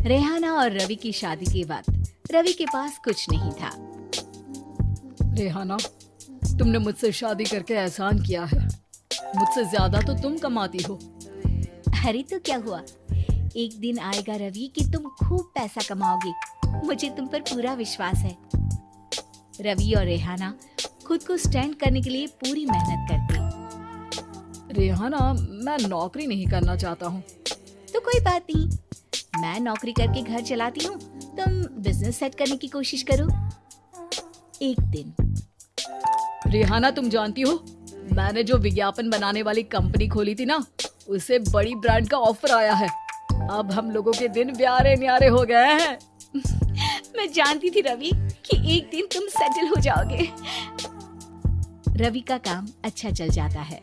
रेहाना और रवि की शादी के वक्त रवि के पास कुछ नहीं था। रेहाना, तुमने मुझसे शादी करके एहसान किया है। मुझसे ज्यादा तो तुम कमाती हो। अरे तो क्या हुआ, एक दिन आएगा रवि कि तुम खूब पैसा कमाओगे। मुझे तुम पर पूरा विश्वास है। रवि और रेहाना खुद को स्टैंड करने के लिए पूरी मेहनत करते। रेहाना, मैं नौकरी नहीं करना चाहता हूँ। तो कोई बात नहीं, मैं नौकरी करके घर चलाती हूँ, तुम बिजनेस सेट करने की कोशिश करो। एक दिन। रेहाना, तुम जानती हो, मैंने जो विज्ञापन बनाने वाली कंपनी खोली थी ना, उसे बड़ी ब्रांड का ऑफर आया है। अब हम लोगों के दिन प्यारे न्यारे हो गए हैं। मैं जानती थी रवि कि एक दिन तुम सेटल हो जाओगे। रवि का काम अच्छा चल जाता है।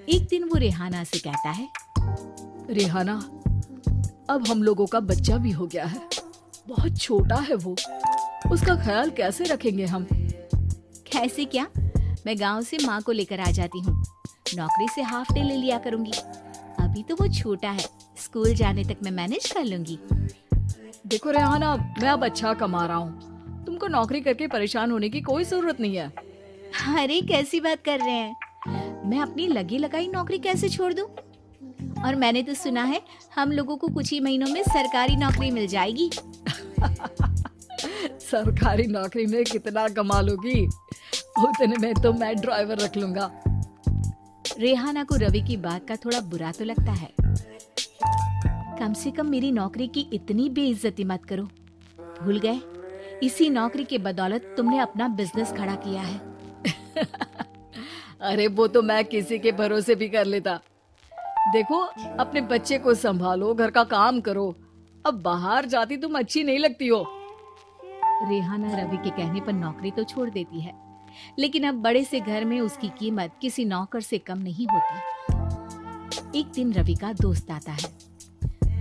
एक दिन वो रेहाना से कहता है, रेहाना, अब हम लोगों का बच्चा भी हो गया है। बहुत छोटा है वो, उसका ख्याल कैसे रखेंगे हम? कैसे क्या, मैं गांव से माँ को लेकर आ जाती हूँ। नौकरी से हाफ डे ले लिया करूंगी। अभी तो वो छोटा है, स्कूल जाने तक मैं मैनेज कर लूंगी। देखो रेहाना, मैं अब अच्छा कमा रहा हूँ। तुमको नौकरी करके परेशान होने की कोई जरूरत नहीं है। अरे कैसी बात कर रहे हैं, मैं अपनी लगी लगाई नौकरी कैसे छोड़ दूं? और मैंने तो सुना है हम लोगों को कुछ ही महीनों में सरकारी नौकरी मिल जाएगी। सरकारी नौकरी में कितना कमा लोगी? उतने में तो मैं ड्राइवर रख लूंगा। रेहाना को रवि की बात का थोड़ा बुरा तो लगता है। कम से कम मेरी नौकरी की इतनी बेइज्जती मत करो। भूल गए, इसी नौकरी के बदौलत तुमने अपना बिजनेस खड़ा किया है। अरे वो तो मैं किसी के भरोसे भी कर लेता। देखो, अपने बच्चे को संभालो, घर का काम करो। अब बाहर जाती तुम अच्छी नहीं लगती हो। रेहाना रवि के कहने पर नौकरी तो छोड़ देती है, लेकिन अब बड़े से घर में उसकी कीमत किसी नौकर से कम नहीं होती। एक दिन रवि का दोस्त आता है।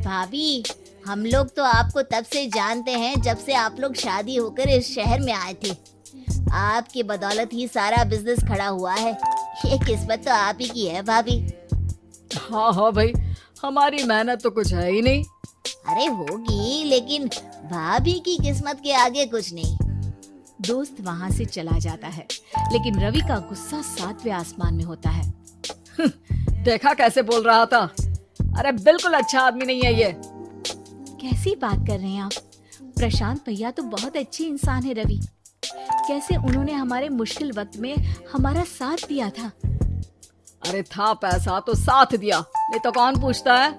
भाभी, हम लोग तो आपको तब से जानते हैं जब से आप लोग शादी होकर इस शहर में आए थे। आपकी बदौलत ही सारा बिजनेस खड़ा हुआ है। ये किस्मत तो आप ही की है भाभी। हाँ हाँ भाई, हमारी मेहनत तो कुछ है ही नहीं। अरे होगी, लेकिन भाभी की किस्मत के आगे कुछ नहीं। दोस्त वहाँ से चला जाता है, लेकिन रवि का गुस्सा 7वें आसमान में होता है। देखा कैसे बोल रहा था? अरे बिल्कुल अच्छा आदमी नहीं है ये। कैसी बात कर रहे हैं आप? प्रशांत भैया तो बहुत अच्छे इंसान है रवि। कैसे उन्होंने हमारे मुश्किल वक्त में हमारा साथ दिया था। अरे था पैसा तो साथ दिया, नहीं तो कौन पूछता है?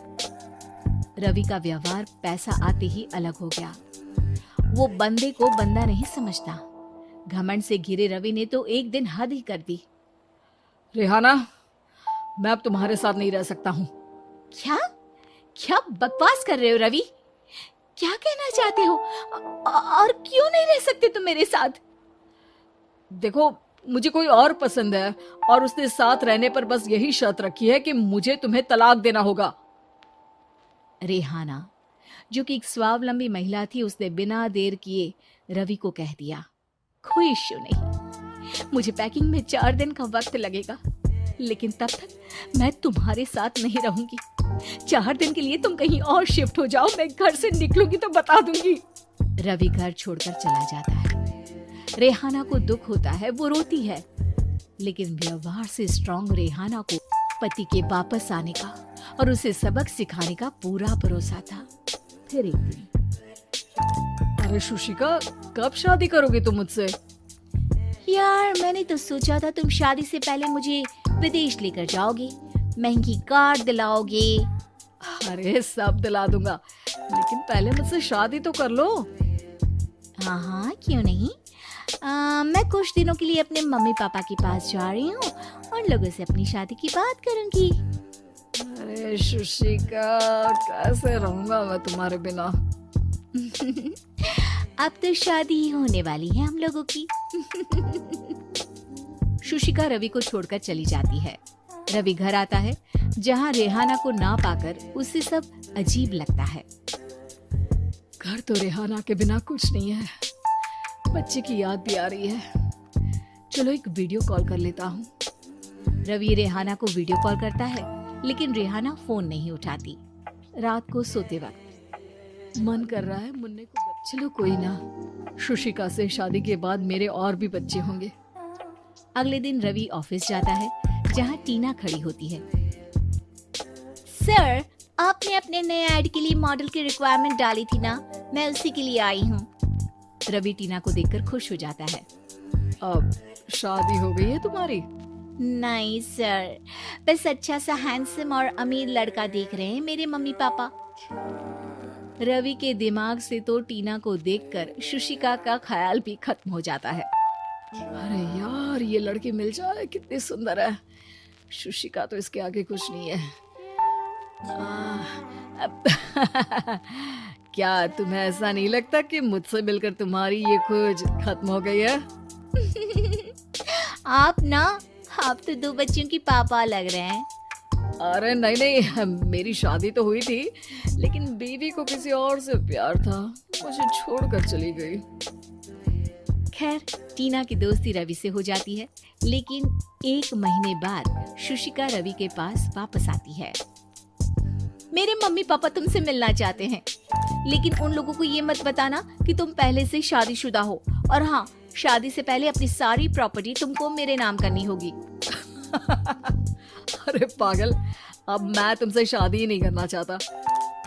रवि का व्यवहार पैसा आते ही अलग हो गया। वो बंदे को बंदा नहीं समझता। घमंड से घिरे रवि ने तो एक दिन हद ही कर दी। रेहाना, मैं अब तुम्हारे साथ नहीं रह सकता हूँ। क्या क्या बकवास कर रहे हो रवि? क्या कहना चाहते हो? और क्यों नहीं रह सकते तुम मेरे साथ? देखो, मुझे कोई और पसंद है और उसने साथ रहने पर बस यही शर्त रखी है कि मुझे तुम्हें तलाक देना होगा। रेहाना, जो कि एक स्वावलंबी महिला थी, उसने बिना देर किए रवि को कह दिया, कोई इश्यू नहीं, मुझे पैकिंग में 4 दिन का वक्त लगेगा, लेकिन तब तक मैं तुम्हारे साथ नहीं रहूंगी। 4 दिन के लिए तुम कहीं और शिफ्ट हो जाओ, मैं घर से निकलूंगी तो बता दूंगी। रवि घर छोड़कर चला जाता है। रेहाना को दुख होता है, वो रोती है, लेकिन व्यवहार से स्ट्रॉन्ग रेहाना को पति के वापस आने का और उसे सबक सिखाने का पूरा भरोसा था। फिर एक दिन, अरे शुशिका, कब शादी करोगी तुम मुझसे? यार, मैंने तो सोचा था तुम शादी से पहले मुझे विदेश लेकर जाओगे, महंगी कार दिलाओगे। अरे सब दिला दूंगा, लेकिन पहले मुझसे शादी तो कर लो। हाँ हाँ, क्यों नहीं। मैं कुछ दिनों के लिए अपने मम्मी पापा के पास जा रही हूँ और लोगों से अपनी शादी की बात करूंगी। अरे शुशिका, कैसे रहूंगा मैं तुम्हारे बिना? अब तो शादी ही होने वाली है हम लोगों की। शुशिका रवि को छोड़कर चली जाती है। रवि घर आता है, जहाँ रेहाना को ना पाकर उसे सब अजीब लगता है। घर तो रेहाना के बिना कुछ नहीं है। बच्चे की याद भी आ रही है। चलो एक वीडियो कॉल कर लेता हूँ। रवि रेहाना को वीडियो कॉल करता है, लेकिन रेहाना फोन नहीं उठाती। रात को सोते वक्त मन कर रहा है मुन्ने को चलो कोई ना, शुशिका से शादी के बाद मेरे और भी बच्चे होंगे। अगले दिन रवि ऑफिस जाता है, जहाँ टीना खड़ी होती है। सर, आपने अपने नए ऐड के लिए मॉडल की रिक्वायरमेंट डाली थी ना, मैं उसी के लिए आई हूँ। रवि टीना को देखकर खुश हो जाता है। अब शादी हो गई है तुम्हारी? नहीं सर, बस अच्छा सा हैंडसम और अमीर लड़का देख रहे हैं मेरे मम्मी पापा। रवि के दिमाग से तो टीना को देखकर शुशिका का ख्याल भी खत्म हो जाता है। अरे यार, ये लड़की मिल जाए कितनी सुंदर है। शुशिका तो इसके आगे कुछ नहीं है। क्या तुम्हें ऐसा नहीं लगता कि मुझसे मिलकर तुम्हारी ये खोज खत्म हो गई है? आप तो 2 बच्चों की पापा लग रहे हैं। अरे नहीं नहीं, मेरी शादी तो हुई थी, लेकिन बीवी को किसी और से प्यार था, मुझे छोड़कर चली गई। खैर, टीना की दोस्ती रवि से हो जाती है, लेकिन 1 महीने बाद शुशिका रवि के पास वापस आती है। मेरे मम्मी पापा तुमसे मिलना चाहते हैं, लेकिन उन लोगों को ये मत बताना कि तुम पहले से शादीशुदा हो, और हाँ, शादी से पहले अपनी सारी प्रॉपर्टी तुमको मेरे नाम करनी होगी। अरे पागल, अब मैं तुमसे शादी ही नहीं करना चाहता।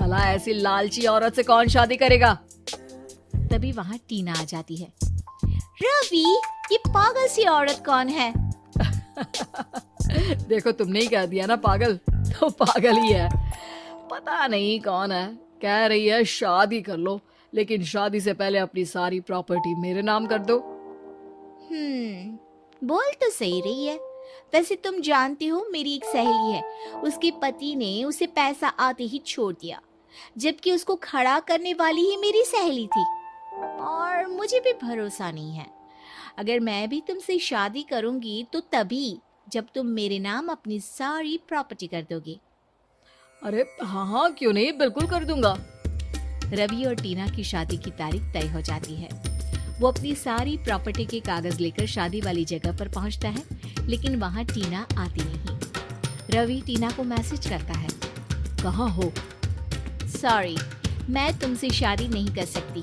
भला ऐसी लालची औरत से कौन शादी करेगा? तभी वहाँ टीना आ जाती है। रवि, ये पागल सी औरत कौन है? देखो, तुमने ही कह दिया ना पागल, तो पागल ही है। पता नहीं कौन है, कह रही है शादी कर लो, लेकिन शादी से पहले अपनी सारी प्रॉपर्टी मेरे नाम कर दो। बोल तो सही रही है। वैसे तुम जानती हो, मेरी एक सहेली है, उसके पति ने उसे पैसा आते ही छोड़ दिया, जबकि उसको खड़ा करने वाली ही मेरी सहेली थी। और मुझे भी भरोसा नहीं है, अगर मैं भी तुमसे शादी करूंगी तो तभी जब तुम मेरे नाम अपनी सारी प्रॉपर्टी कर दोगे। अरे हाँ हाँ, क्यों नहीं, बिल्कुल कर दूंगा। रवि और टीना की शादी की तारीख तय हो जाती है। वो अपनी सारी प्रॉपर्टी के कागज लेकर शादी वाली जगह पर पहुंचता है, लेकिन वहां टीना आती नहीं। रवि टीना को मैसेज करता है, कहाँ हो? सॉरी, मैं तुमसे शादी नहीं कर सकती,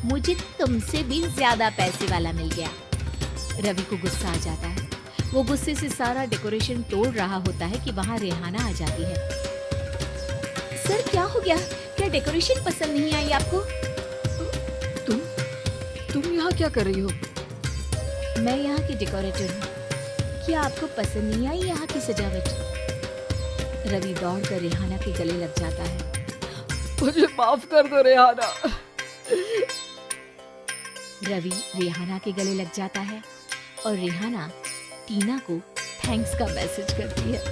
मुझे तुमसे भी ज्यादा पैसे वाला मिल गया। रवि को गुस्सा आ जाता है। वो गुस्से से सारा डेकोरेशन तोड़ रहा होता है कि वहाँ रेहाना आ जाती है। सर, क्या हो गया? क्या डेकोरेशन पसंद नहीं आई आपको? तुम यहाँ क्या कर रही हो? मैं यहाँ की डेकोरेटर हूँ। क्या आपको पसंद नहीं आई यहाँ की सजावट? रवि दौड़कर रेहाना के गले लग जाता है। मुझे माफ कर दो रेहाना। रवि रेहाना के गले लग जाता है और रेहाना टीना को थैंक्स का मैसेज करती है।